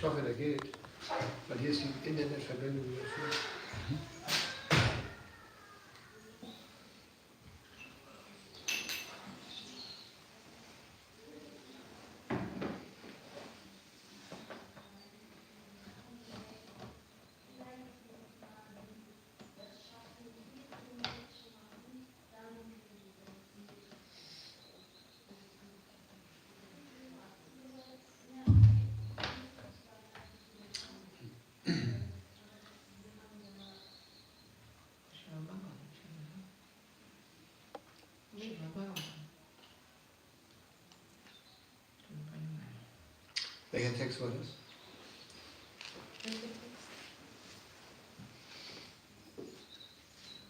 Ich hoffe, der geht, weil hier ist die Internetverbindung wieder schlecht. Welcher Text war das?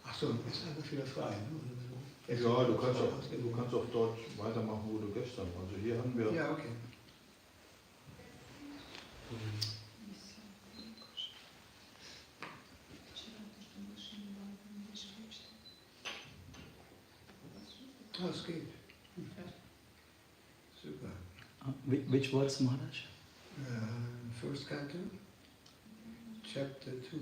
Ach so, ist einfach wieder frei. Ne? Ja, du kannst auch dort weitermachen, wo du gestern. Also hier haben wir. Ja, okay. Ah, es geht. Super. Which verse, Maharaj? First canto, chapter 2.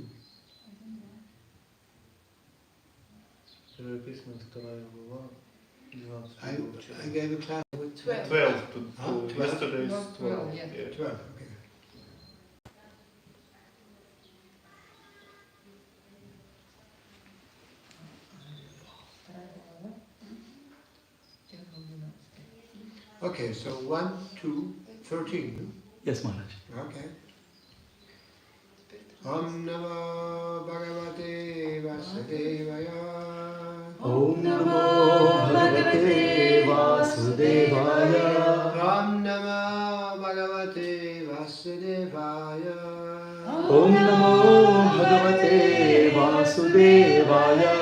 I gave a class with 12. 12 to 12. yesterday's No, 12. yeah. Yeah. 12, okay. Okay, so 1, 2, 13. Yes, Maharaj. Okay. Om Namo Bhagavate Vasudevaya. Om Namo Bhagavate Vasudevaya. Om Namo Bhagavate Vasudevaya. Om Namo Bhagavate Vasudevaya.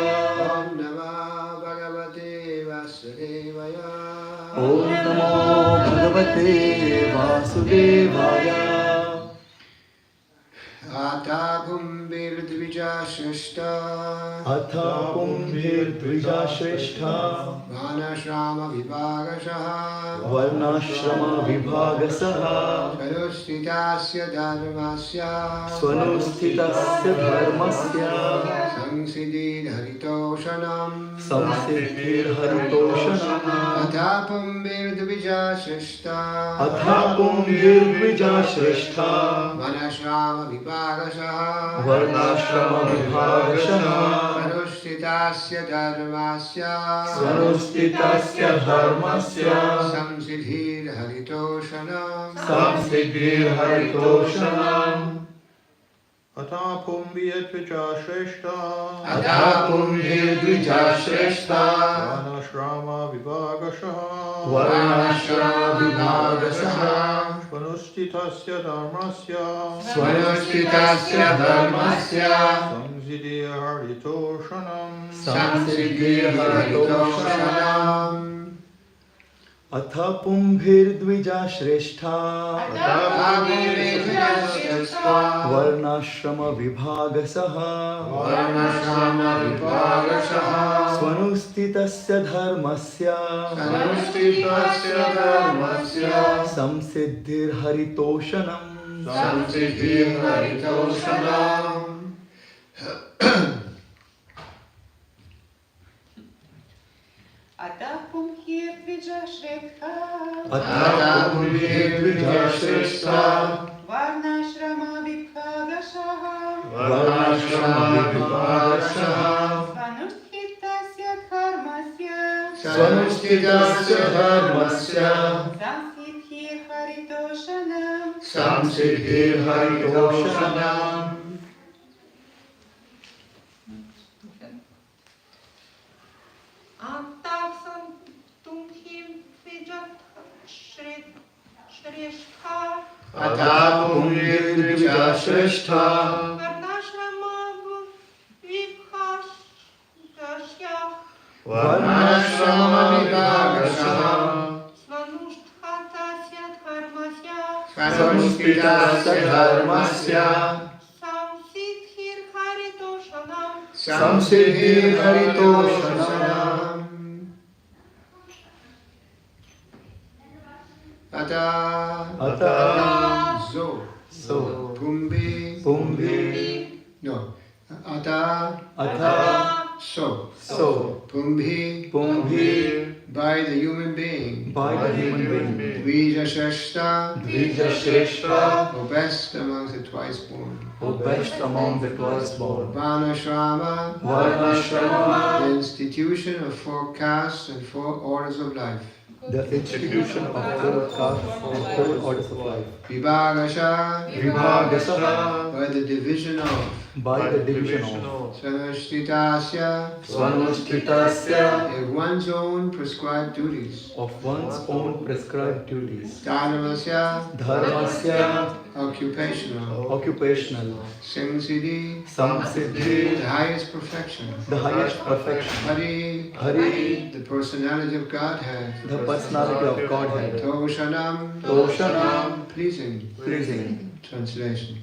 Om Namo Bhagavate Vasudevaya. Om Namo Bhagavate Vasudevaya. Ata Kumbir Dvija Shrishta. Atha Kumbhir Dvija Shrestha. Vanashrama Vibhagashaha. Varnashrama Vibhagasaha. Sanustitasya Dharmasya. Swanusthitasya dharmasya. Samsiddhi Haritoshanam. Samsiddhir haritoshanam. Atha Kumbir Dvija Shrishta. Atha Kumbhir Dvija Shrestha. Vanashrama Vibhagashaha. Varnashrama Vibhagashaha. Sanustitasya Dharmasya. Swanusthitasya dharmasya. Samsiddhi Haritoshanam. Samsiddhir haritoshanam. Ata Pumbiyat Vijashreshta. Atha Kumbhir Dvija Shrestha. Vanashrama Vibhagashaha. Varnashrama Vibhagasaha. Swanustitasya Dharmasya. Swanusthitasya dharmasya. Samsiddhi Haritoshanam. Samsiddhir haritoshanam. Atha Pumbhir Dvija Shrestha. Varnashrama Vibhagasaha. Swanusthitasya dharmasya. Samsiddhir haritoshanam. Atha Pumbhir Dvija Shrestha. Atha Pumbhir Dvija Shrestha. Varnashrama Vibhagashaha. Varnashrama Vibhagasaha. Svanusthitasya dharmasya. Swanusthitasya dharmasya. Samsiddhir haritoshanam. Samsiddhir haritoshanam. Atha Pumbhir Dvija Shrestha. Atha Pumbhir Dvija Shrestha. Varnashrama Vibhagashaha. Varnashrama Vibhagasaha. Svanusthitasya dharmasya. Swanusthitasya dharmasya. Samsiddhir haritoshanam. Samsiddhir haritoshanam. Ata. Atha. So. So. Pumbhi. Pumbhi. No. Ata. Ata. So. So. Pumbhi. Pumbhi. By the human being. By the human being. Dvijashashta. Dvijashreshtha. O best amongst the twice born. O best among the twice born. Varnashrama. Varnashrama. The institution of 4 castes and 4 orders of life. The institution of 4 castes and 4 orders of life. Vibhagasha. Vibhagasha. By the division of. By the division of. Svanashtritasya. Svanashtritasya. One's own prescribed duties. Of one's own prescribed duties. Dharmasya. Dharmasya. Occupational. Occupational. Samsiddhi. Samsiddhi. The highest perfection. The highest perfection. Hari. Hari. The personality of Godhead. The personality of Godhead. Toshanam. Toshanam. Pleasing. Pleasing. Translation.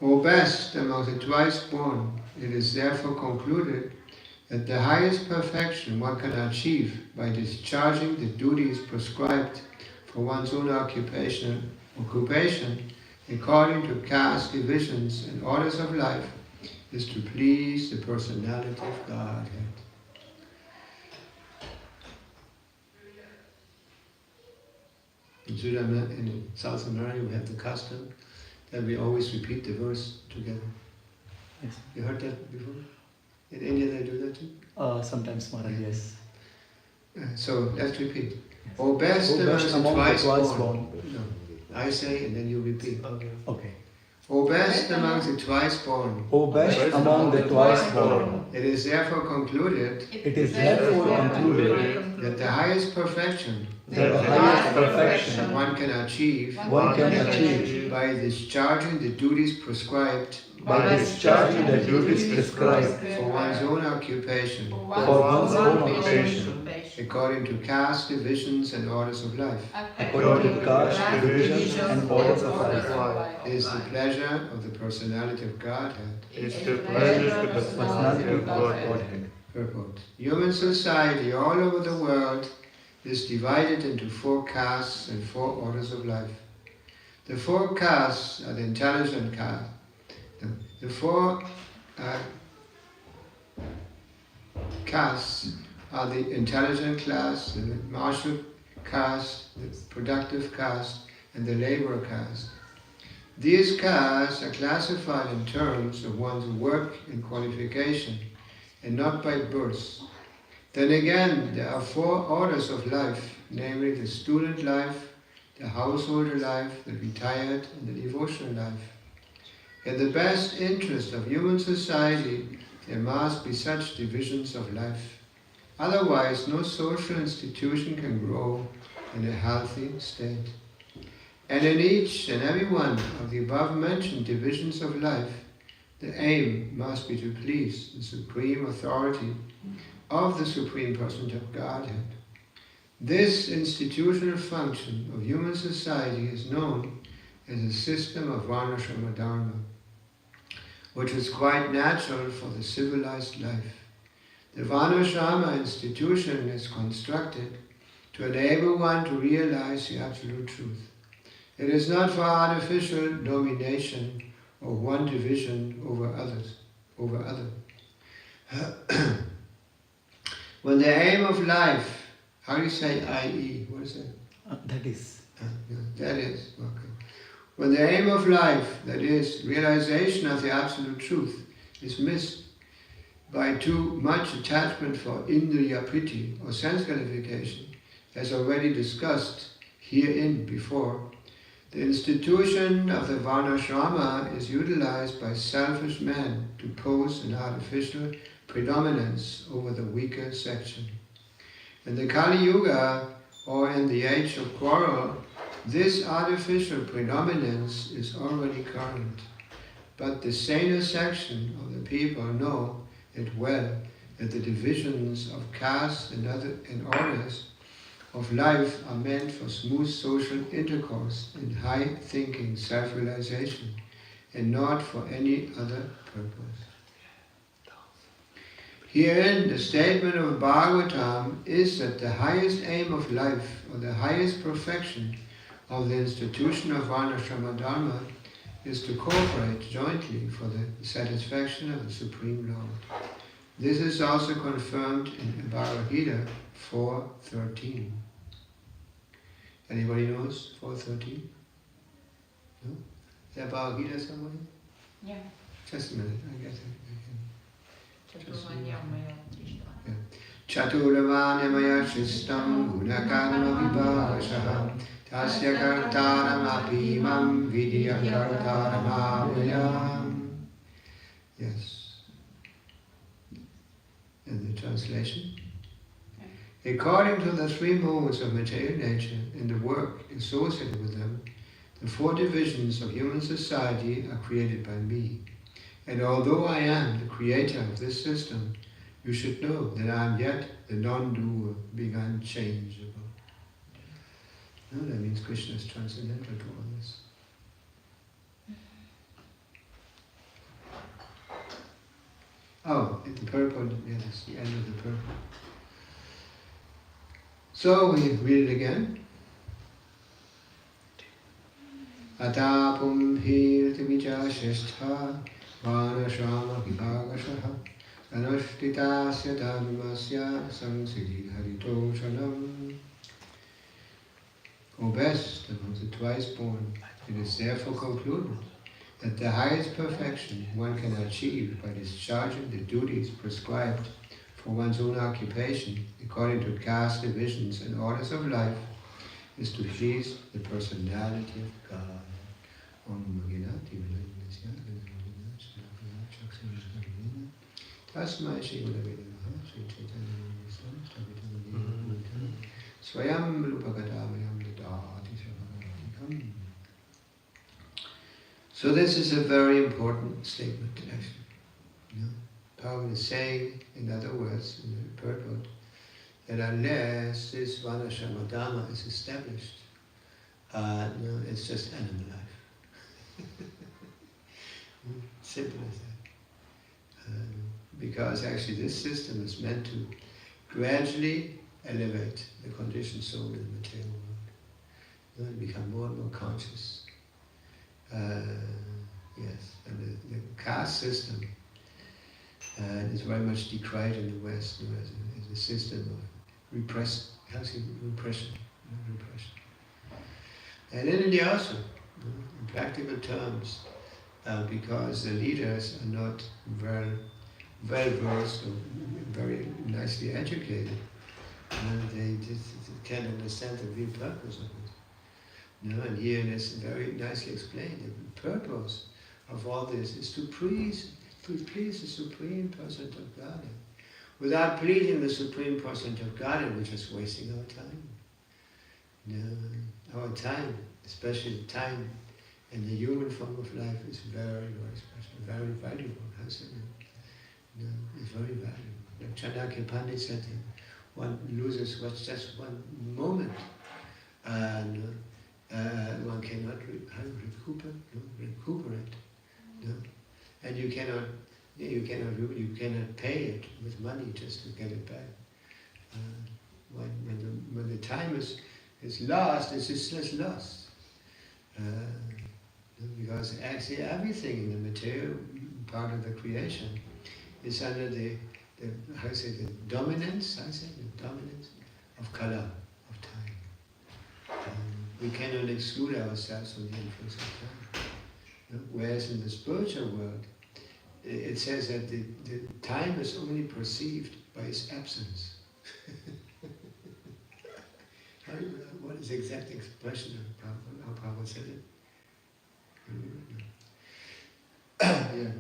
O best among the twice born, it is therefore concluded that the highest perfection one can achieve by discharging the duties prescribed for one's own occupation according to caste divisions and orders of life is to please the personality of Godhead. In South America we have the custom that we always repeat the verse together. Yes. You heard that before? In India they do that too? Sometimes, Maharaj, yes. So let's repeat. O best O best among the twice born. born. No, I say and then you repeat. Okay. O best among the twice born. O best among the twice born. It is therefore concluded It is therefore concluded that the highest perfection that the highest perfection one can achieve one can achieve by discharging the duties prescribed by discharging the duties prescribed for one's own occupation for one's own occupation according to caste divisions and orders of life. according to caste divisions and orders of life. Is the pleasure of the personality of Godhead. It's the pleasure of the Personality of Godhead. Godhead. Purport. Human society all over the world is divided into 4 castes and 4 orders of life. The 4 castes are the intelligent caste. The 4 castes are the intelligent class, the martial caste, the productive caste, and the laborer caste. These castes are classified in terms of one's work and qualification, and not by birth. Then again, there are 4 orders of life, namely the student life, the householder life, the retired, and the devotional life. In the best interest of human society, there must be such divisions of life. Otherwise, no social institution can grow in a healthy state. And in each and every one of the above-mentioned divisions of life, the aim must be to please the supreme authority of the Supreme Personality of Godhead. This institutional function of human society is known as a system of Varnashrama Dharma, which is quite natural for the civilized life. The Varnashrama institution is constructed to enable one to realize the absolute truth. It is not for artificial domination or one division over other. When the aim of life, how do you say I.e.? What is that? That is. That is, okay. When the aim of life, that is, realization of the absolute truth, is missed by too much attachment for indriya priti or sense gratification, as already discussed herein before, the institution of the Varnashrama is utilized by selfish men to pose an artificial predominance over the weaker section. In the Kali Yuga, or in the age of quarrel, this artificial predominance is already current, but the saner section of the people know it well that the divisions of castes and orders of life are meant for smooth social intercourse and high thinking self-realization, and not for any other purpose. Herein, the statement of Bhagavatam is that the highest aim of life, or the highest perfection of the institution of Varnashrama Dharma, is to cooperate jointly for the satisfaction of the Supreme Lord. This is also confirmed in Bhagavad Gita 4.13. Anybody knows 4.13? No? Is that Bhagavad Gita somebody? Yeah. Just a minute, I guess I can. Chaturavanyamaya Shistam Gunakarma Vibhashaham Tasya Kartaramapimam Vidya Kartaramavayam. Yes. And the translation? According to the three modes of material nature and the work associated with them, the four divisions of human society are created by me. And although I am the creator of this system, you should know that I am yet the non-doer, being unchangeable. No, that means Krishna is transcendental to all this. Oh, at the purport, yeah, that's the end of the purport. So we read it again. Atapum hirtimicha shishtha vanashama vibhagashaha anashtitasya dhanumasya samsiddhi haritoshanam. O best among the twice born, it is therefore concluded that the highest perfection one can achieve by discharging the duties prescribed for one's own occupation according to caste divisions and orders of life is to please the personality of God. So this is a very important statement, actually. Bhagavan is saying, in other words, in the purport, that unless this Varnashama Dharma is established, it's just animal life. Simple as that. Because actually this system is meant to gradually elevate the conditioned soul in the material world. And become more and more conscious. Yes, and the caste system is very much decried in the West as a system of repression. And in India also, in practical terms, because the leaders are not well versed or very nicely educated, they just can't understand the real purpose of it. And here it is very nicely explained. The purpose of all this is to please the Supreme Person of Godhead. Without pleasing the Supreme Person of Godhead, we're just wasting our time. Our time, especially the time in the human form of life, is very, very special, very valuable. It's very valuable. Like Chanakya Pandit said, one loses just one moment, and one cannot recuperate. And you cannot pay it with money just to get it back. When the time is lost, it's just lost. Because actually everything in the material part of the creation is under the dominance of kala, of time. We cannot exclude ourselves from the influence of time. Whereas in the spiritual world, it says that the time is only perceived by its absence. What is the exact expression of how Prabhupada said it? Yeah.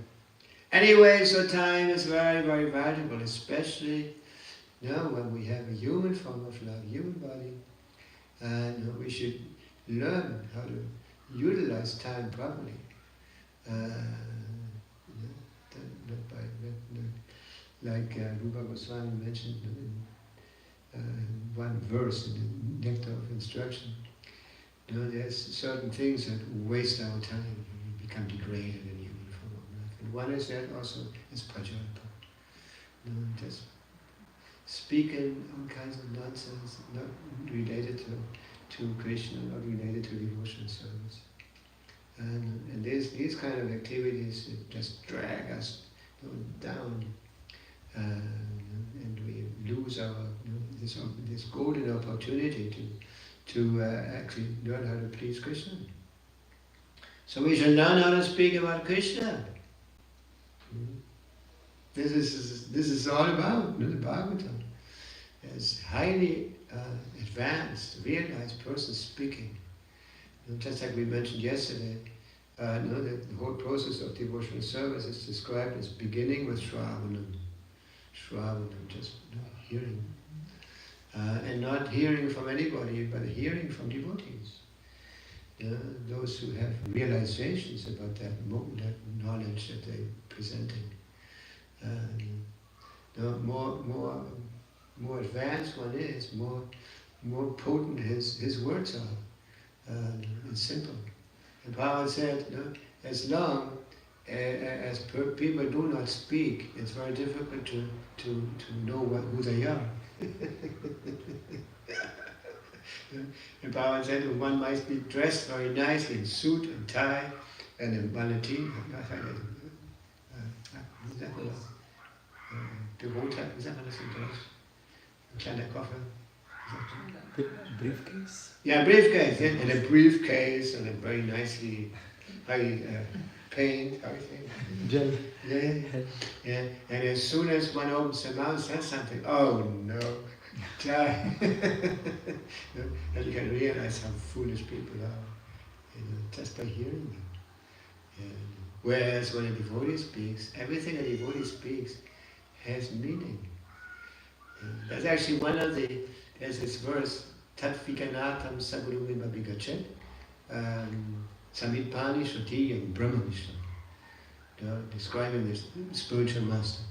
Anyway, so time is very, very valuable, especially when we have a human form of life, human body, and we should learn how to utilize time properly. Like Rupa Goswami mentioned in one verse in the Nectar of Instruction, there's certain things that waste our time and we become degraded in human form of life. And one is that also is prajalpa. Just speaking all kinds of nonsense, not related to Krishna, not related to devotional service. And these kind of activities just drag us down, and we lose our this golden opportunity to actually learn how to please Krishna. So we should learn how to speak about Krishna. This is all about the Bhagavatam. It's highly advanced, realized person speaking. Just like we mentioned yesterday, the whole process of devotional service is described as beginning with Shravanam. Shravanam, just hearing. And not hearing from anybody, but hearing from devotees. Those who have realizations about that knowledge that they're presenting. The more advanced one is, more potent his words are, and simple. And Prabhupada said, as long as people do not speak, it's very difficult to know who they are. And Prabhupada said one might be dressed very nicely in suit and tie and in Valentin. Wie sagt man das in Deutsch? Ein kleiner Koffer. Briefcase? Yeah, briefcase, yeah. And a briefcase and a very nicely paint, everything. Gel. Yeah. And as soon as one opens their mouth and says something, oh no, tie. And you can realize how foolish people are, just by hearing them. Whereas when a devotee speaks, everything a devotee speaks has meaning. That's actually one of there's this verse, Tat Vikanatam Sagurumim Abhigachet, Samipani Shrutiyam Brahmanishtam, describing this spiritual master.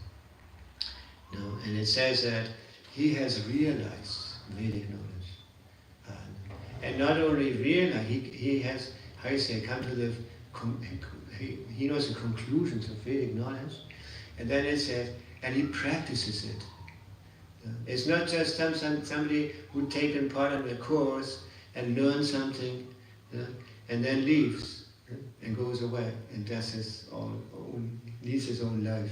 And it says that he has realized Vedic knowledge. And not only realized, he has, how you say, come to the, he knows the conclusions of Vedic knowledge. And then it says, and he practices it. It's not just somebody who taken part in the course and learns something and then leaves and goes away and does leads his own life.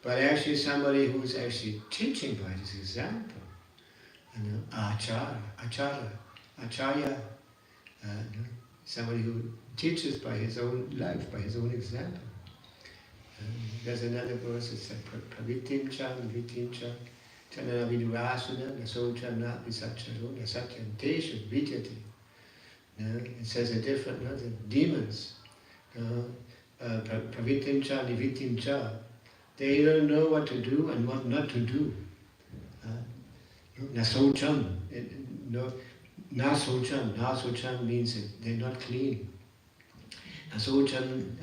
But actually somebody who's actually teaching by his example. Acharya. Somebody who teaches by his own life, by his own example. There's another verse, it says, Pravitimcha, Vitimcha, Chanana Vidurasuna, Nasochana, Visacharo, Nasatyanteshu, Vidyati. It says a different, the demons. Pravitimcha, Nivitimcha. They don't know what to do and what not to do. Nasocham. Nasocham means that they're not clean. Nasocham,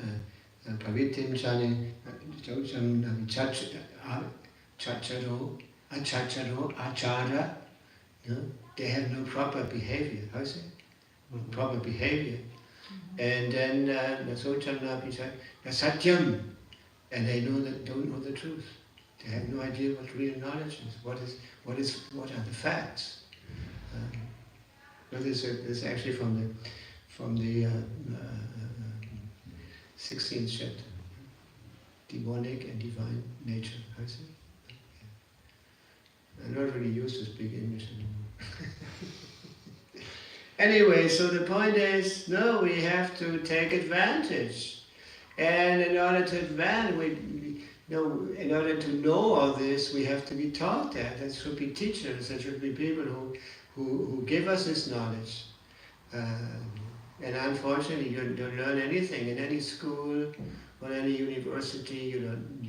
Pravitim Chani, Chacharo, Achara, they have no proper behavior. How is it? Proper behavior. And then Nasocham Satyam, and they don't know the truth. They have no idea what real knowledge is. What are the facts? This is actually from the 16th chapter, demonic and divine nature. I see. I'm not really used to speak English anymore. Anyway, so the point is, no, we have to take advantage, and in order to in order to know all this, we have to be taught that. There should be teachers. There should be people who give us this knowledge. And unfortunately, you don't learn anything in any school or any university. You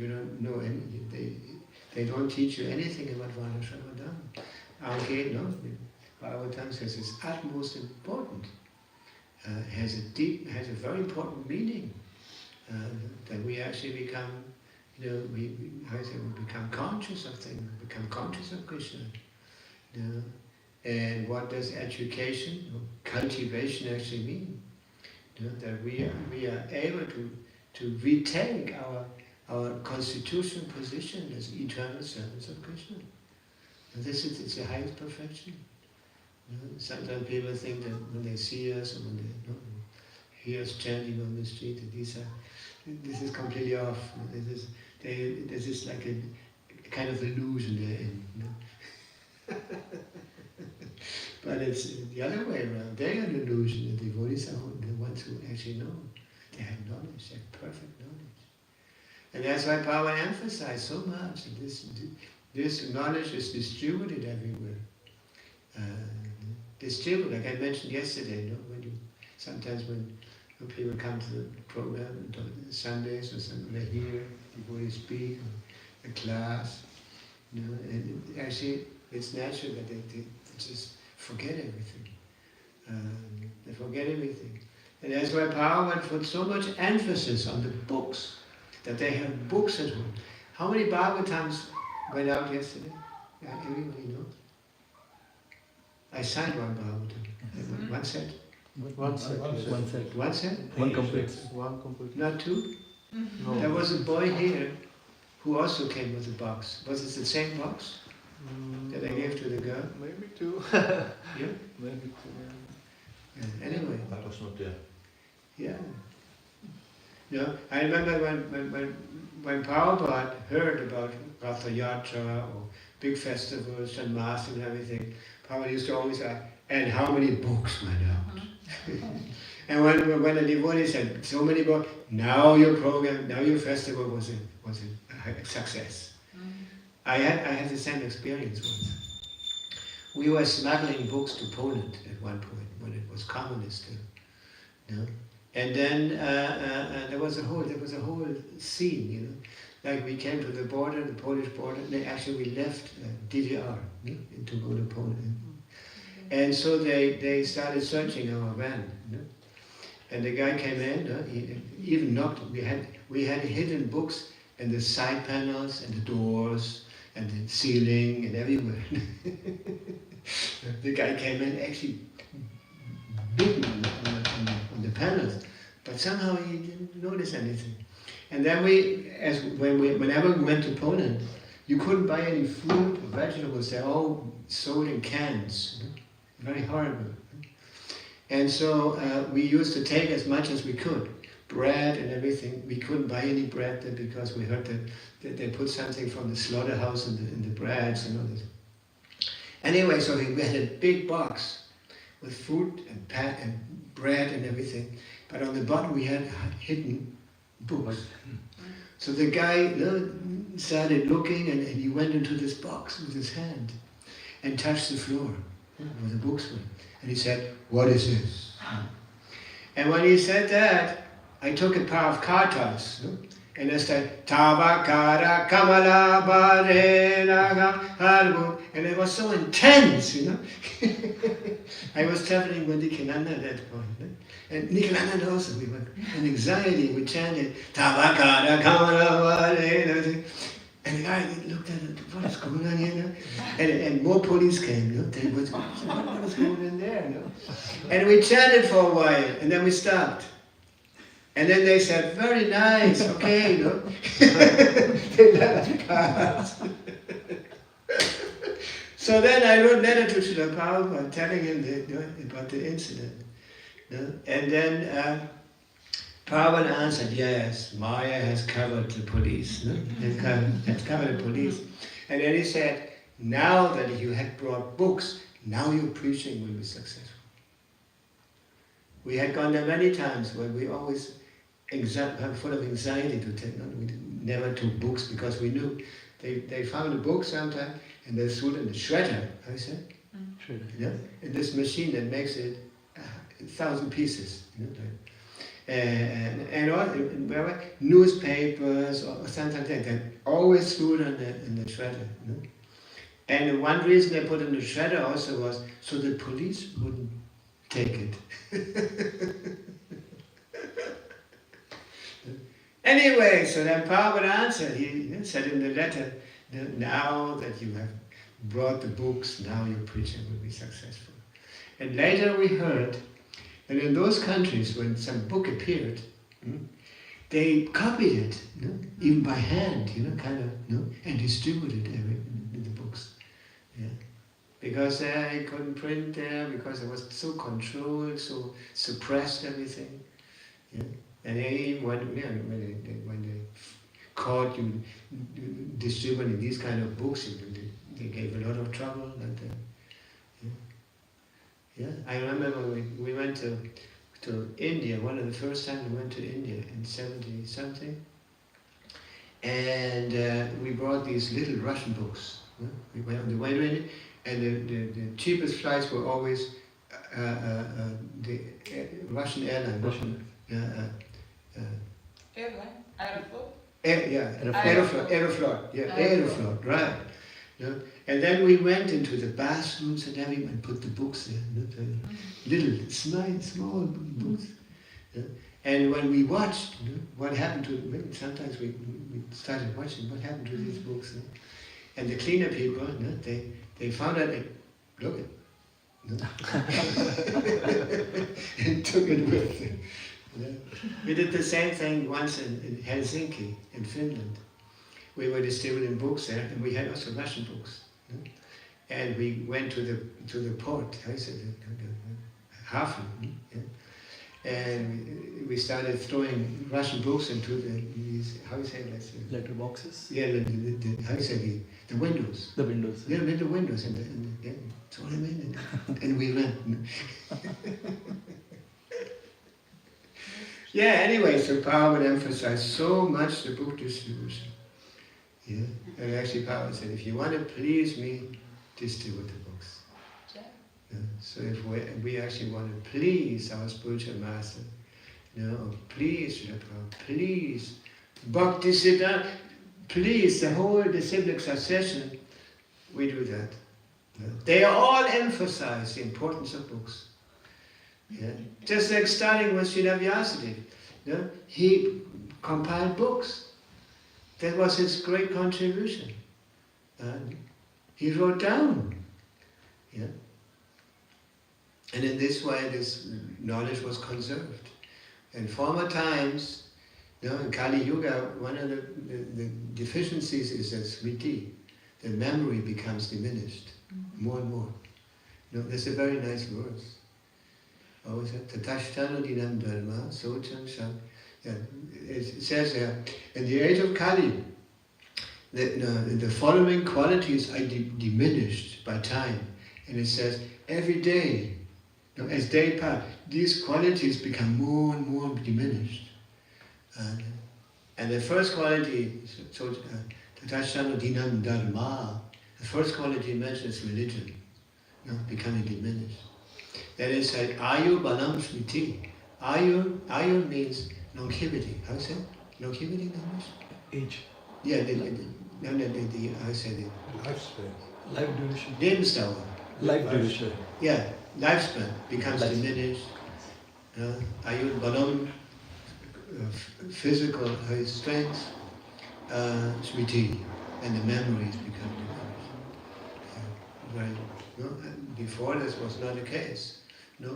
don't know anything. They don't teach you anything about Varnashramadam. Aunque, no, Bhagavatam says it's utmost important. Has a very important meaning. That we actually become, we become conscious of things, become conscious of Krishna. And what does education or cultivation actually mean? That we are able to retake our constitutional position as eternal servants of Krishna. And it's the highest perfection. Sometimes people think that when they see us, or when hear us chanting on the street. This is completely off. This is like a kind of illusion they're in. But it's the other way around. They are an illusion. The devotees are the ones who actually know. They have knowledge. They have perfect knowledge. And that's why Prabhupada emphasized so much that this knowledge is distributed everywhere. Distributed, like I mentioned yesterday, sometimes when people come to the program on Sundays or something, they hear devotees speak, or a class, and actually it's natural that they just forget everything. They forget everything. And that's why Prabhupada put so much emphasis on the books, that they have books at home. How many Bhagavatams went out yesterday? Everybody know? I signed one Bhagavatam. One set? One set. One set? One complete. One complete. Not two? No. There was a boy here who also came with a box. Was it the same box that I gave to the girl? Maybe two. Yeah? Maybe two. Anyway. I was not there. Yeah. I remember when Prabhupada heard about Ratha Yatra or big festivals and mass and everything, Prabhupada used to always ask, and how many books went out? And when the devotee said, so many books, now your program, now your festival was a success. I had the same experience once. We were smuggling books to Poland at one point when it was communist still. And then there was a whole scene, like we came to the border, the Polish border, and actually we left DDR to go to Poland. And so they started searching our van. And the guy came in, he even knocked, we had hidden books in the side panels and the doors and the ceiling and everywhere. The guy came in actually beaten on the panels, but somehow he didn't notice anything. And then whenever we went to Poland, you couldn't buy any fruit or vegetables. They're all sold in cans. Very horrible. And so we used to take as much as we could. Bread and everything. We couldn't buy any bread there because we heard that they put something from the slaughterhouse in the breads and all this. Anyway, so we had a big box with fruit and bread and everything. But on the bottom we had hidden books. So the guy started looking and he went into this box with his hand and touched the floor where the books were. And he said, "What is this?" And when he said that, I took a pair of kartas and I said, "Tavakara Kamala Barenaga Harbu." And it was so intense, I was traveling with Nikhilanda at that point. And Nikhilanda also, we were in anxiety, we chanted, "Tavakara Kamala Barenaga." And the guy looked at it, what is going on here? And more police came. They was, what is going on there? And we chatted for a while, and then we stopped. And then they said, "Very nice, okay." They left the cars. So then I wrote a letter to Srila Prabhupada telling him about the incident. And then Prabhupada answered, "Yes, Maya has covered the police." Has covered the police. And then he said, "Now that you had brought books, now your preaching will be successful." We had gone there many times where we always full of anxiety to take. We never took books because we knew they found a book sometime and they threw it in the shredder. How you say? Shredder. In this machine that makes it 1,000 pieces. And all newspapers or something like that, they always threw it in the shredder. And one reason they put it in the shredder also was so the police wouldn't take it. Anyway, so then Prabhupada answered, he said in the letter, "Now that you have brought the books, now your preaching will be successful." And later we heard that in those countries when some book appeared, they copied it, even by hand, and distributed the books. Because they couldn't print there, because it was so controlled, so suppressed everything. Yeah. And even when they caught you distributing these kind of books, they gave a lot of trouble. And, yeah, I remember when we went to India, one of the first times we went to India in 70 something, and we brought these little Russian books. We went on the way to India, and the cheapest flights were always the Russian airline. Airline? Aeroflot? Aeroflot, Aeroflot, right. You know, and then we went into the bathrooms and everyone and put the books there, little, small books. Yeah. And when we watched what happened to, sometimes we started watching what happened to these books. And the cleaner people, they found out, look it, and took it with them. Yeah. We did the same thing once in Helsinki, in Finland. We were distributing books there, and we had also Russian books. And we went to the port, I said, Hafen, and we started throwing Russian books into these, how you say that? Letter boxes? Yeah, how you say the windows. The windows. Yeah, little windows, and throw them in, and we ran. Yeah, anyway, so Power would emphasize so much the book distribution. Yeah, and actually Power said, if you want to please me, distribute the books. Yeah. So if we actually want to please our spiritual master, please Srila Prabhupada, please Bhaktisiddhanta, please the whole disciplic succession, we do that. Yeah. They all emphasize the importance of books. Yeah. Just like starting with Srila Vyasadeva, he compiled books. That was his great contribution. He wrote down. Yeah. And in this way, this knowledge was conserved. In former times, in Kali Yuga, one of the deficiencies is that smriti, the memory becomes diminished more and more. That's a very nice verse. Tatashthanodinam dharma socham sham. It says there, in the age of Kali, the following qualities are diminished by time. And it says, every day, as day pass, these qualities become more and more diminished. And the first quality, Tatashthanodinam dharma, the first quality mentioned is religion, becoming diminished. That is like ayu balam smriti. Ayu means longevity. How is it? Longevity in English? Age. Yeah, I say the Lifespan. Life duration. Lebensdauer. Life duration. Yeah, lifespan becomes diminished. Ayu balam, physical strength, smriti, and the memories become diminished. Right. Before this was not the case.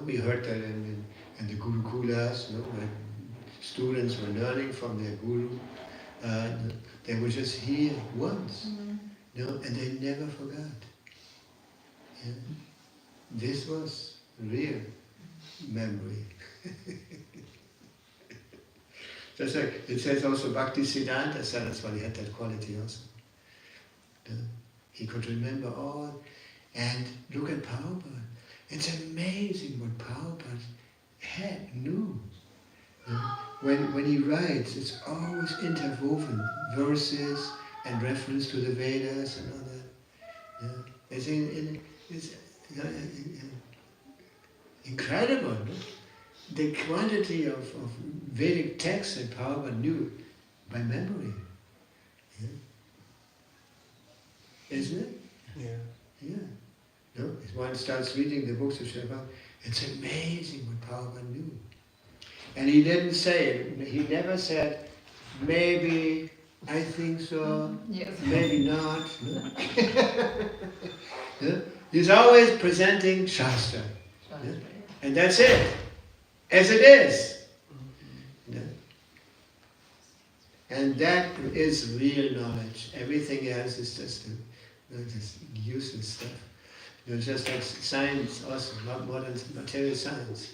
We heard that in the Gurukulas, where students were learning from their guru. They were just here once, and they never forgot. Yeah. This was real memory. Just like it says also Bhaktisiddhanta Saraswati had that quality also. He could remember all, and look at Prabhupada. It's amazing what Prabhupada knew. When he writes, it's always interwoven verses and reference to the Vedas and all that. It's incredible. No? The quantity of Vedic texts that Prabhupada knew by memory. Yeah. Isn't it? Yeah. Yeah. No? If one starts reading the books of Srila, it's amazing what Prabhupada knew. And he didn't say, he never said, maybe, I think so, maybe not. No? Yeah? He's always presenting Shastra. Yeah? And that's it, as it is. Yeah? And that is real knowledge. Everything else is just useless stuff. Just like science, also, modern material science.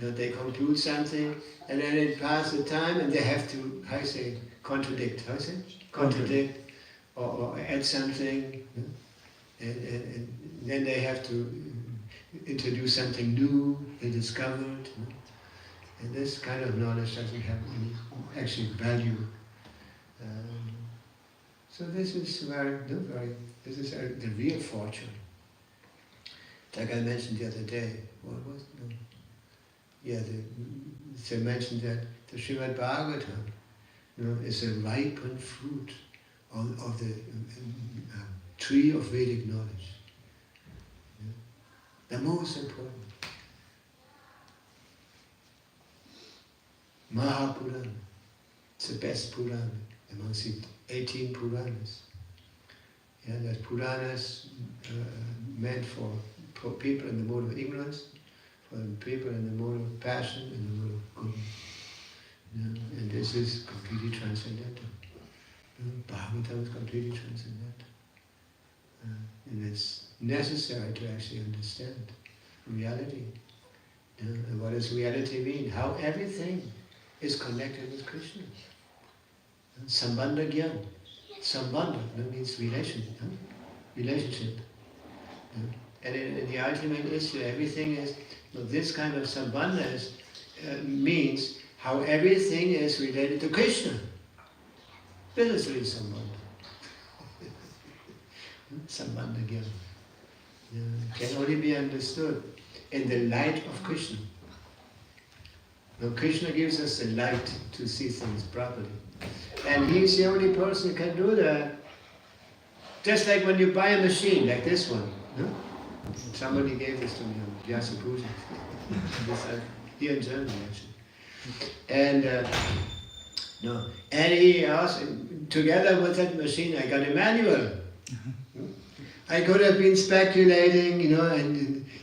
They conclude something, and then it passes the time, and they have to, how you say, contradict. How you say? Contradict, or add something, and then they have to introduce something new they discovered. And this kind of knowledge doesn't have any actual value. So this is this is the real fortune. Like I mentioned the other day. What was it? No. Yeah, they mentioned that the Srimad Bhagavatam, is a ripened fruit of the tree of Vedic knowledge. The most important. Mahapurana. It's the best Purana amongst the 18 Puranas. Yeah, there's Puranas meant for people in the mode of ignorance, for people in the mode of passion, and the mode of good. And this is completely transcendental. Bhagavatam is completely transcendental. And it's necessary to actually understand reality. And what does reality mean? How everything is connected with Krishna. Sambandha Gyan. Sambandha, that means relationship. And in the ultimate issue, everything is, this kind of sambandha means how everything is related to Krishna. This is really sambandha. Sambandha Gyan. Can only be understood in the light of Krishna. Now Krishna gives us the light to see things properly. And he's the only person who can do that. Just like when you buy a machine, like this one. Somebody gave this to me on Vyasa Puja. Here in Germany, actually. And and he asked, together with that machine, I got a manual. I could have been speculating,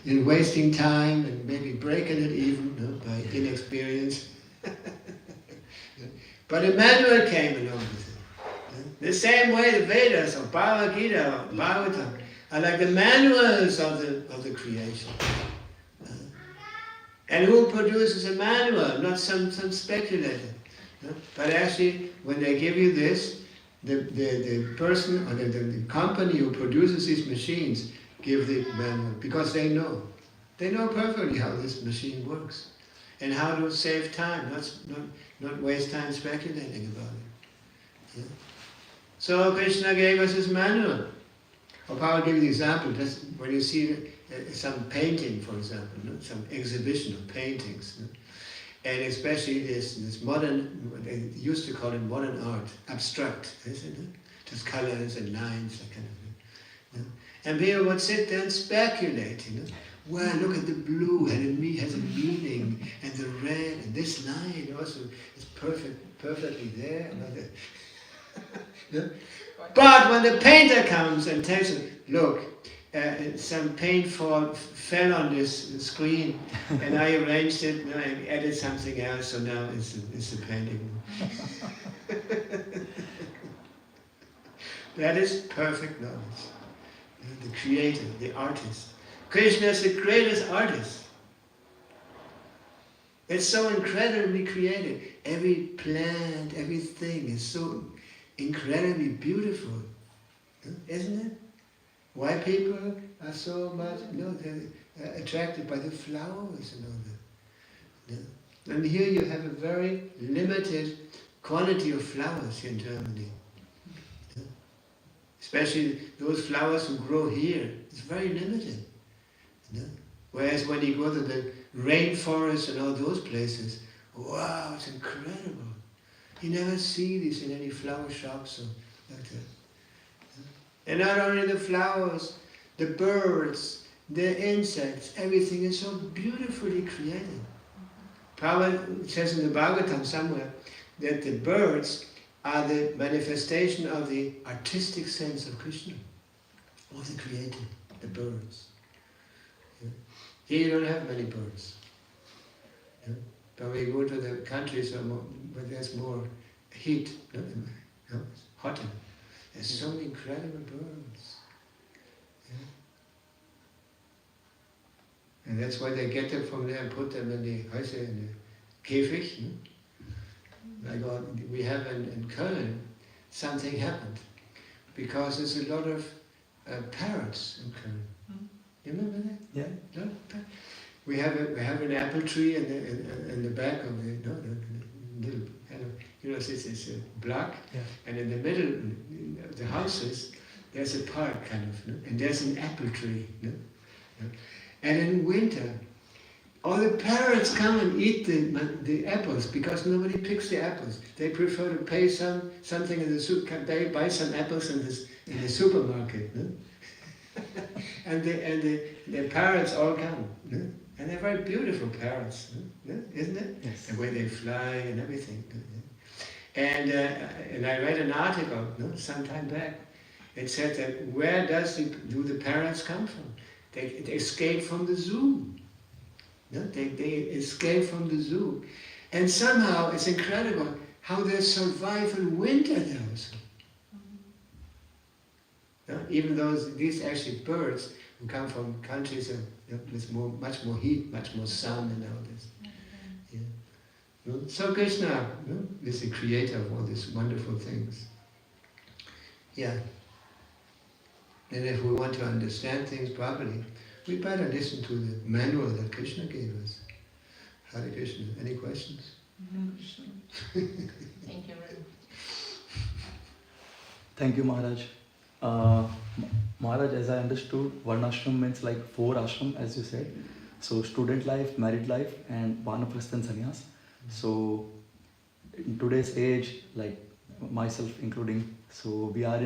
and wasting time and maybe breaking it even by inexperience. But a manual came along with it. The same way the Vedas or Bhagavad Gita or Bhagavatam are like the manuals of the creation. And who produces a manual? Not some speculator. But actually, when they give you this, the person or the company who produces these machines give the manual because they know. They know perfectly how this machine works and how to save time, not waste time speculating about it. Yeah? So Krishna gave us his manual. I'll give you the example. Just when you see some painting, for example, some exhibition of paintings, and especially this modern, they used to call it modern art, abstract, isn't it? Just colors and lines, that kind of thing. And people would sit there and speculate, well, look at the blue, it has a meaning, and the red, and this line also is perfectly there. But when the painter comes and tells you, look, some paint fell on this screen, and I arranged it, I added something else, so now it's a painting. That is perfect knowledge. The creator, the artist. Krishna is the greatest artist. It's so incredibly creative. Every plant, everything is so incredibly beautiful, isn't it? Why people are so much, they're attracted by the flowers and all that. And here you have a very limited quantity of flowers here in Germany. Especially those flowers who grow here, it's very limited. Whereas when you go to the rainforest and all those places, wow, it's incredible. You never see these in any flower shops or like that. And not only the flowers, the birds, the insects, everything is so beautifully created. Prabhupada says in the Bhagavatam somewhere that the birds are the manifestation of the artistic sense of Krishna, of the Creator, the birds. Here you don't have many birds. But we go to the countries where there's more heat, it's hotter. There's so many incredible birds. And that's why they get them from there and put them in the Käfig. Like we have in Köln, something happened. Because there's a lot of parrots in Köln. You remember that? Yeah. No? We have an apple tree in the back of the little, it's a block, Yeah. and in the middle of the houses, there's a park kind of, and there's an apple tree. And in winter, all the parrots come and eat the apples because nobody picks the apples. They prefer to pay something in the soup, buy some apples in the supermarket. And the parrots all come. And they're very beautiful parrots, isn't it? Yes. The way they fly and everything. And I read an article some time back. It said that where do the parrots come from? They escape from the zoo. They escape from the zoo. And somehow it's incredible how they survive in winter there also. Even though these actually birds who come from countries with much more heat, much more sun and all this. So Krishna is the creator of all these wonderful things. Yeah. And if we want to understand things properly, we better listen to the manual that Krishna gave us. Hare Krishna. Any questions? Thank you very much. Thank you, Maharaj. Maharaj, as I understood, Varnashram means like 4 ashram, as you said. So student life, married life, and Vanaprastha and sannyas. So in today's age, like myself including, so we are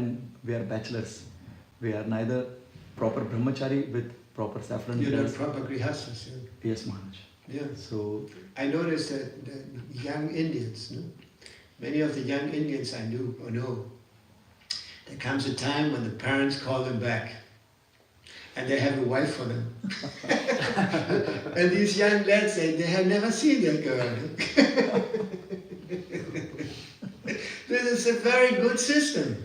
bachelors. We are neither proper brahmachari with proper saffron You're not dress. proper grihasthas. Yes, Maharaj. Yeah. So I noticed that the young Indians, many of the young Indians I knew or know, there comes a time when the parents call them back and they have a wife for them. And these young lads, they have never seen their girl. This is a very good system.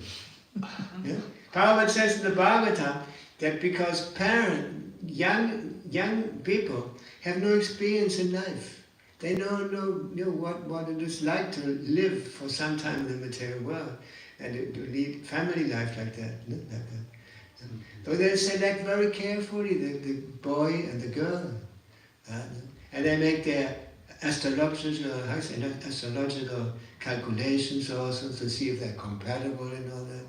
Yeah? Prabhupada says in the Bhagavatam that because young people have no experience in life. They don't know what it is like to live for some time in the material world and to lead family life like that. So they select very carefully the boy and the girl. And they make their astrological calculations also to see if they're compatible and all that.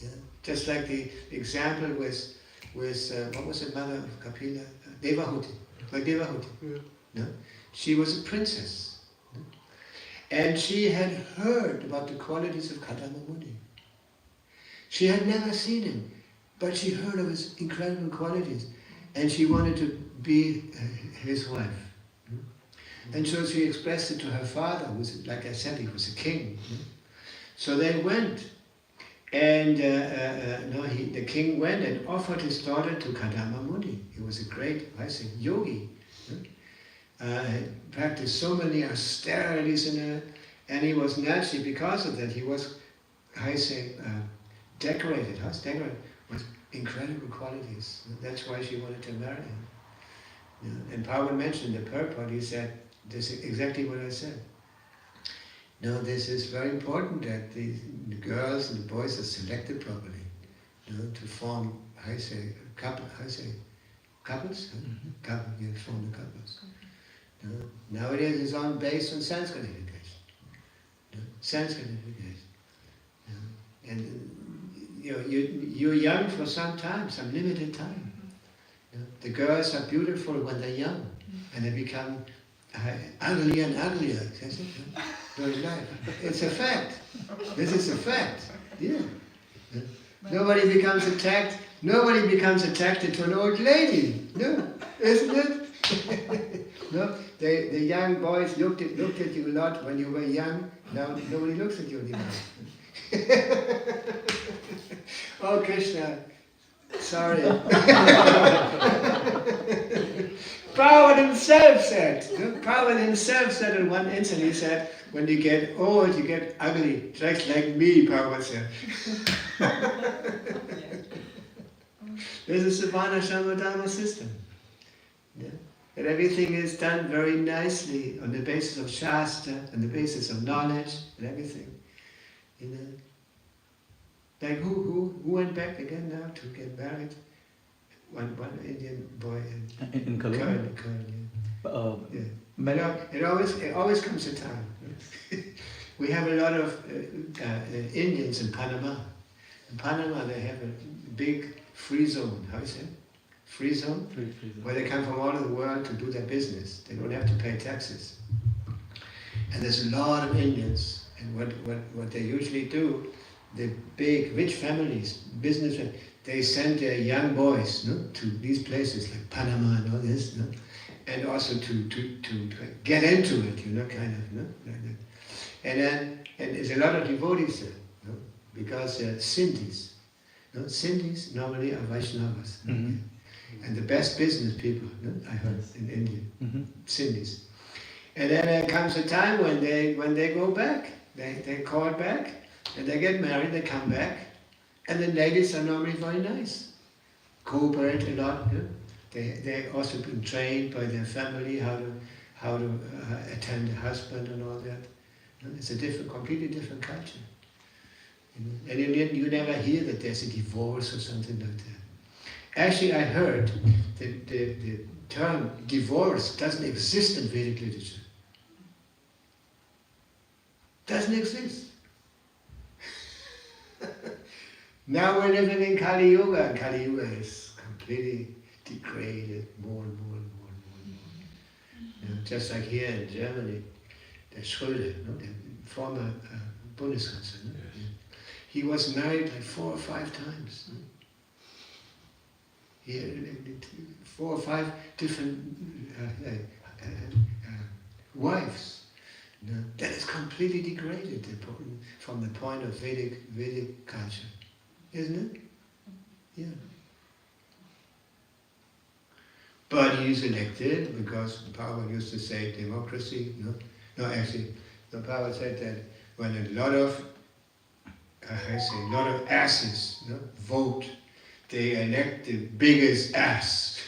Yeah. Just like the example with what was the mother of Kapila? Devahuti. Like Devahuti. Yeah. No? She was a princess. No? And she had heard about the qualities of Kadama Muni. She had never seen him, but she heard of his incredible qualities. And she wanted to be his wife. And so she expressed it to her father, who was, like I said, he was a king. So they went. And the king went and offered his daughter to Kadama Muni. He was a great, yogi. Practiced so many austerities in her, and he was naturally, because of that, he was, decorated with incredible qualities. That's why she wanted to marry him. And Prabhupada mentioned the purport, he said, this is exactly what I said. No, this is very important that the girls and the boys are selected properly, to form, couples. Form the couples. Nowadays it's all based on Sanskrit education. Sanskrit education. And you're young for some time, some limited time. The girls are beautiful when they're young, and they become uglier and uglier. It's a fact. This is a fact. Yeah. Nobody becomes attracted to an old lady. No, isn't it? No, the young boys looked at you a lot when you were young. Now nobody looks at you anymore. Oh Krishna, sorry. Prabhupada himself said in one incident, he said, when you get old, you get ugly, just like me, Prabhupada said. This is the Varnashram Dharma system. Yeah? And everything is done very nicely on the basis of Shastra, on the basis of knowledge and everything. You know? Like who went back again now to get married? One Indian boy In Cologne? Köln, yeah. Many, It always comes a time. We have a lot of Indians in Panama. In Panama they have a big free zone, how is it? Free zone? Where they come from all over the world to do their business. They don't have to pay taxes. And there's a lot of Indians. And what they usually do, the big rich families, businessmen, they send their young boys to these places like Panama and all this, and also to get into it, kind of. Like that. And there's a lot of devotees there, because they're Sindhis. Sindhis normally are Vaishnavas. Mm-hmm. And the best business people, I heard in India, Mm-hmm. Sindhis. And then there comes a time when they go back, they call back, and they get married, they come back, and the ladies are normally very nice, cooperate a lot. They also been trained by their family how to attend the husband and all that. It's a completely different culture. And you never hear that there's a divorce or something like that. Actually, I heard that the term divorce doesn't exist in Vedic literature. Doesn't exist. Now we're living in Kali Yuga, and Kali Yuga is completely degraded more and more. Just like here in Germany, the Schröder, the former Bundeskanzler, he was married like 4 or 5 times. He had 4 or 5 different wives. That is completely degraded from the point of Vedic culture, isn't it? Yeah. But he's elected because Pavel used to say democracy. No, actually, Pavel said that when a lot of asses vote, they elect the biggest ass.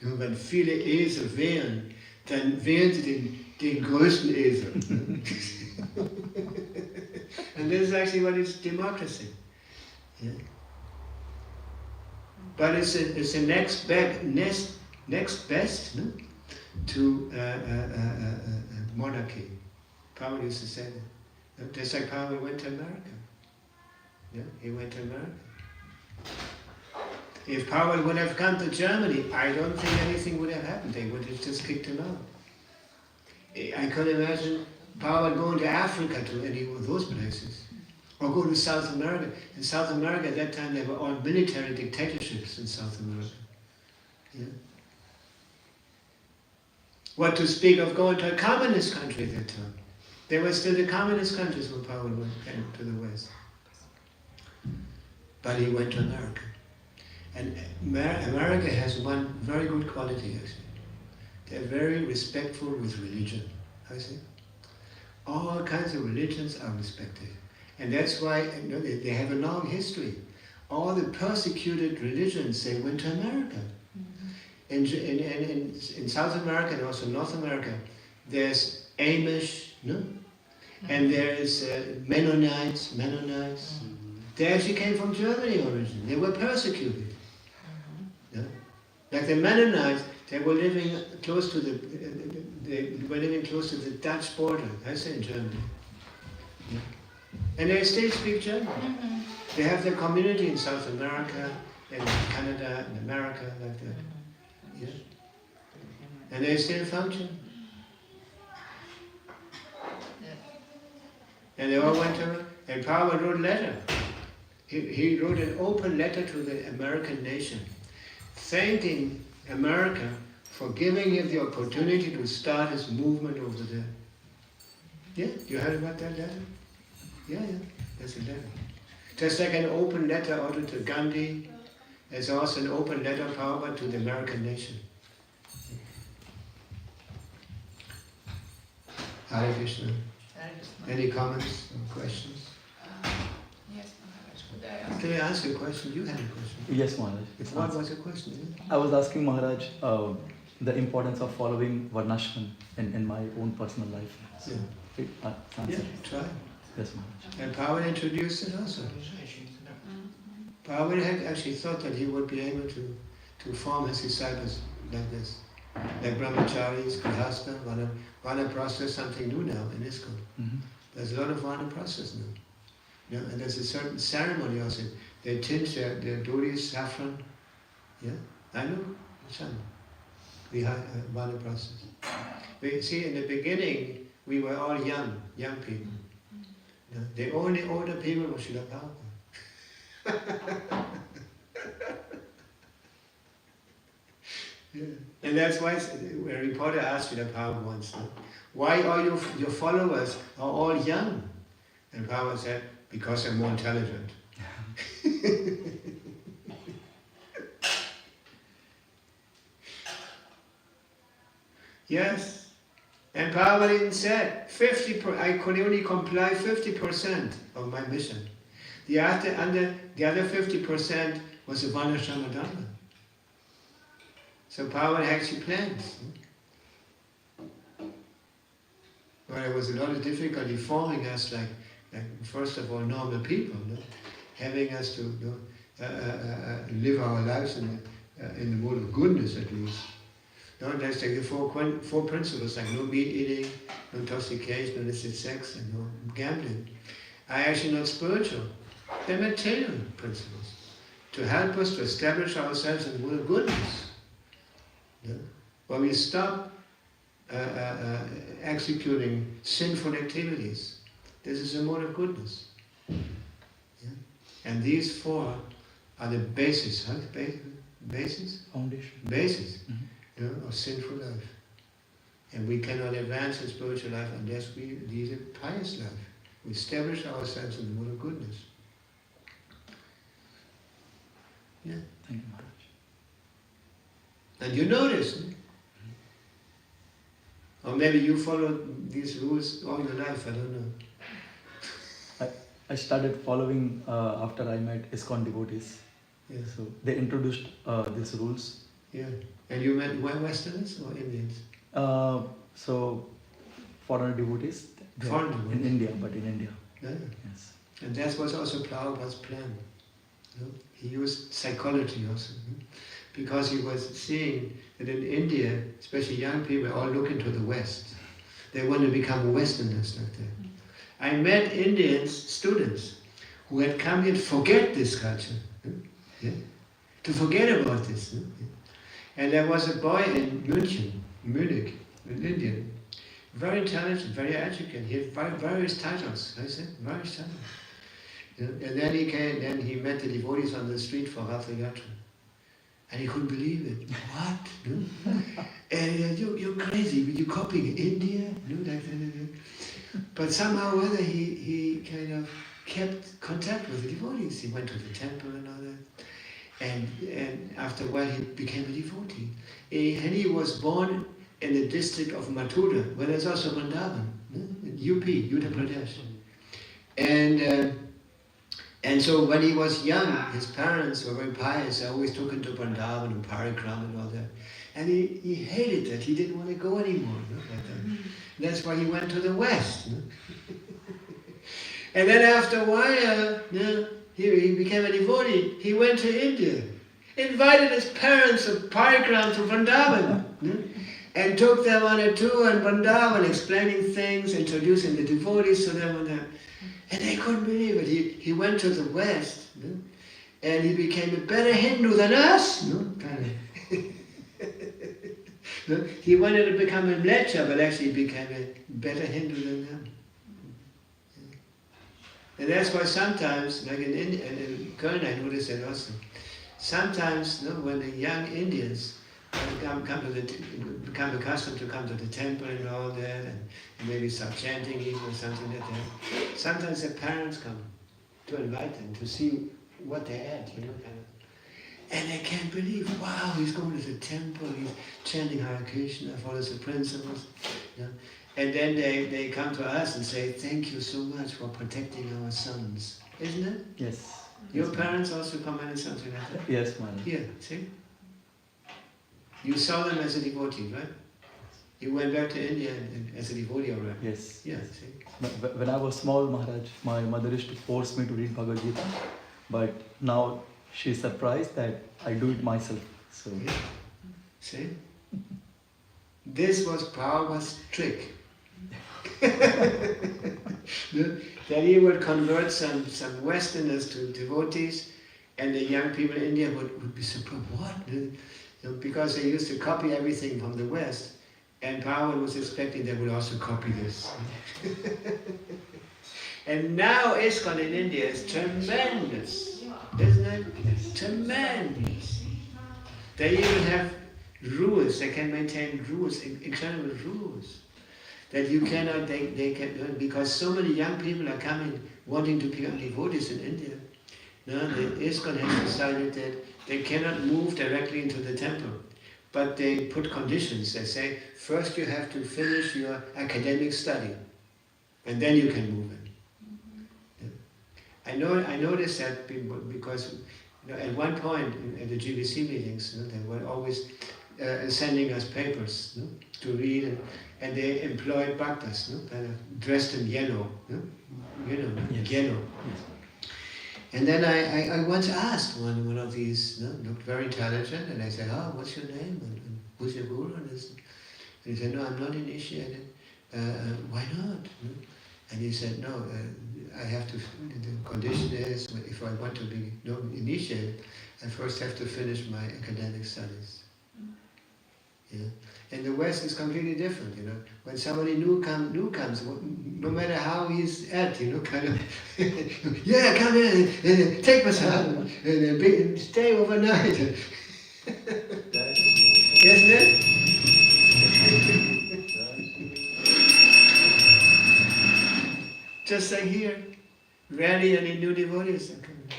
Wenn viele Esel wählen, dann wählen sie den größten Esel. And this is actually what is democracy. Yeah. But it's a next best to monarchy. Pavel used to say that. Just like Pavel went to America. Yeah, he went to America. If Pavel would have come to Germany, I don't think anything would have happened. They would have just kicked him out. I could imagine Pavel going to Africa, to any of those places. Or go to South America. In South America at that time there were all military dictatorships in South America. Yeah. What to speak of going to a communist country at that time. There were still the communist countries when Pavel came to the West. But he went to America. And America has one very good quality actually. They're very respectful with religion. I see. All kinds of religions are respected. And that's why they have a long history. All the persecuted religions, they went to America. Mm-hmm. In South America and also North America, there's Amish, and there is Mennonites. Mm-hmm. They actually came from Germany originally. They were persecuted. Mm-hmm. Like the Mennonites, they were living close to the Dutch border. I say in Germany. Yeah. And they still speak German. Mm-hmm. They have their community in South America, and Canada, and America, like that. Yeah. And they still function. Yeah. And they all went to, and Pavel wrote a letter. He wrote an open letter to the American nation, thanking America for giving him the opportunity to start his movement over there. Yeah, you heard about that letter? Yeah, there's a letter. Just like an open letter also to Gandhi, there's also an open letter power to the American nation. Hare Krishna. Any comments or questions? Yes, Maharaj, could I ask After I asked you a question, you had a question. Yes, Maharaj. It's What answered. was the question? I was asking Maharaj the importance of following Varnashram in my own personal life. So Yeah. it Yeah, answered. try. Yes, Maharaj. And Pawan introduced it also. Pawan had actually thought that he would be able to form his disciples like this. Like brahmacharis, grihastha, vanaprastha is something new now in ISKCON. Mm-hmm. There's a lot of vanaprasthas now. Yeah, and there's a certain ceremony also. They tinge their dhotis, saffron. Yeah, I know some. We have vanaprasthas. We see in the beginning we were all young people. Yeah, the only older people were Srila Prabhupada. Yeah. And that's why a reporter asked Srila Prabhupada once, why are your followers are all young? And Prabhupada said, because they're more intelligent. Yes. And Prabhupada even said, I could only comply 50% of my mission. The other 50% was the Varnashrama Dharma. So Prabhupada actually plans. But there was a lot of difficulty forming us like first of all normal people, no? Having us to live our lives in the mode of goodness at least. No, there's like the four principles, like no meat eating, no intoxication, no illicit sex, and no gambling. Are actually not spiritual. They're material principles to help us to establish ourselves in the mode of goodness. Yeah? When we stop executing sinful activities, this is a mode of goodness. Yeah? And these four are the basis, basis? Foundation. Basis. Mm-hmm. You know, of sinful life. And we cannot advance in spiritual life unless we lead a pious life. We establish ourselves in the mode of goodness. Yeah. Thank you, Maharaj. And you notice, or maybe you follow these rules all your life, I don't know. I started following after I met ISKCON devotees. Yeah. So they introduced these rules. Yeah. And you met Westerners or Indians? So foreign devotees. they are Foreign devotees. In India, but in India. Yeah. Yes. And that was also Prabhupada's plan. You know? He used psychology also. Because he was seeing that in India, especially young people, all looking to the West. They want to become Westerners like that. I met Indian students who had come here to forget this culture. Yeah? To forget about this. And there was a boy in Munich, an Indian, very intelligent, very educated. He had various titles. I said, various titles. Yeah? And then he came, then he met the devotees on the street for Ratha Yatra. And he couldn't believe it. What? No? And you're crazy, you're copying India? No, but somehow or other he kind of kept contact with the devotees. He went to the temple and all that. And after a while he became a devotee. And he was born in the district of Mathura, where there's also Vrindavan, UP, Uttar Pradesh. And so when he was young, his parents were very pious. They always took him to Vrindavan and Parikram and all that. And he hated that. He didn't want to go anymore. That's why he went to the West. And then after a while, he became a devotee. He went to India, invited his parents of Parikram to Vrindavan, and took them on a tour in Vrindavan, explaining things, introducing the devotees to them. And they couldn't believe it. He went to the West, and he became a better Hindu than us. He wanted to become a mlecha, but actually became a better Hindu than them. And that's why sometimes, like in Köln, I noticed that also. Sometimes, when the young Indians become accustomed to come to the temple and all that, and maybe start chanting even or something like that, sometimes their parents come to invite them to see what they add, kind of. And they can't believe, wow, he's going to the temple, he's chanting Hare Krishna, follows the principles. And then they come to us and say, thank you so much for protecting our sons. Isn't it? Yes. Your parents also commented something like that? Yes, man. Here, see? You saw them as a devotee, right? You went back to India as a devotee already. Yes. Yeah, see? When I was small, Maharaj, my mother used to force me to read Bhagavad Gita, but now she's surprised that I do it myself. So Yeah. See? This was Prabhupada's trick. That he would convert some Westerners to devotees, and the young people in India would be surprised. What? Because they used to copy everything from the West, and Prabhupada was expecting they would also copy this. And now ISKCON in India is tremendous, isn't it? Tremendous. They even have rules, they can maintain rules, incredible rules. That you cannot, they can, because so many young people are coming, wanting to become devotees in India. No, the ISKCON has decided that they cannot move directly into the temple. But they put conditions. They say, first you have to finish your academic study, and then you can move in. Yeah. I noticed that because at one point at the GBC meetings, they were always sending us papers to read, and they employed bhaktas, kind of dressed in yellow, Yes. yellow. Yes. And then I once asked one of these, looked very intelligent, and I said, oh, what's your name? And who's your guru? And he said, no, I'm not initiated. Why not? And he said, no, I have to, the condition is, if I want to be initiated, I first have to finish my academic studies. Yeah. In the West, it's completely different, When somebody new comes, no matter how he's at, kind of, yeah, come in, take prasad, and stay overnight. Isn't it? Just like here, rarely any new devotees are coming.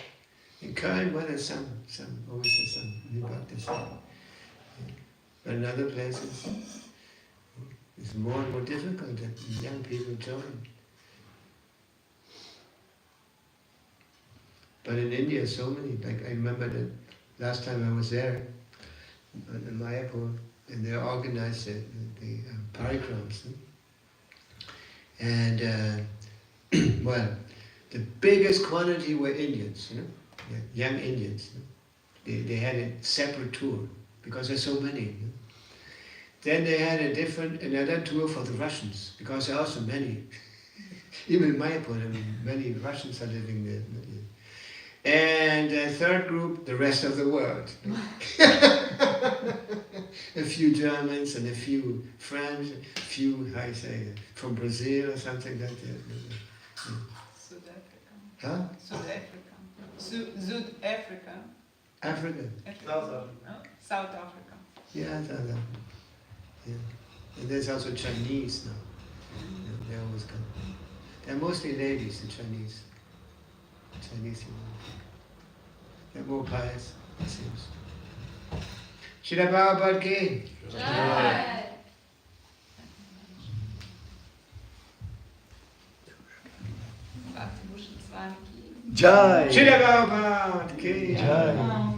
In Köln, well, there's always some new bhaktas. But in other places, it's more and more difficult that young people join. But in India, so many, like I remember that last time I was there, in Mayapur, and they organized the parikrams. And, well, the biggest quantity were Indians, young Indians. They had a separate tour, because there's so many. Then they had another tour for the Russians, because there are also many. Even in Mayapur, many Russians are living there. And the third group, the rest of the world. A few Germans and a few French, a few, how you say, from Brazil or something like that. South Africa. Huh? South Africa. South Africa. Africa. South Africa. Yeah, South Africa. Yeah. And there's also Chinese now. They always come. They're mostly ladies, the Chinese. Chinese people. They're more pious, it seems. Srila Prabhupada ki Jai. Bhakti Bhushan Swami ki Jai. Srila Prabhupada ki Jai.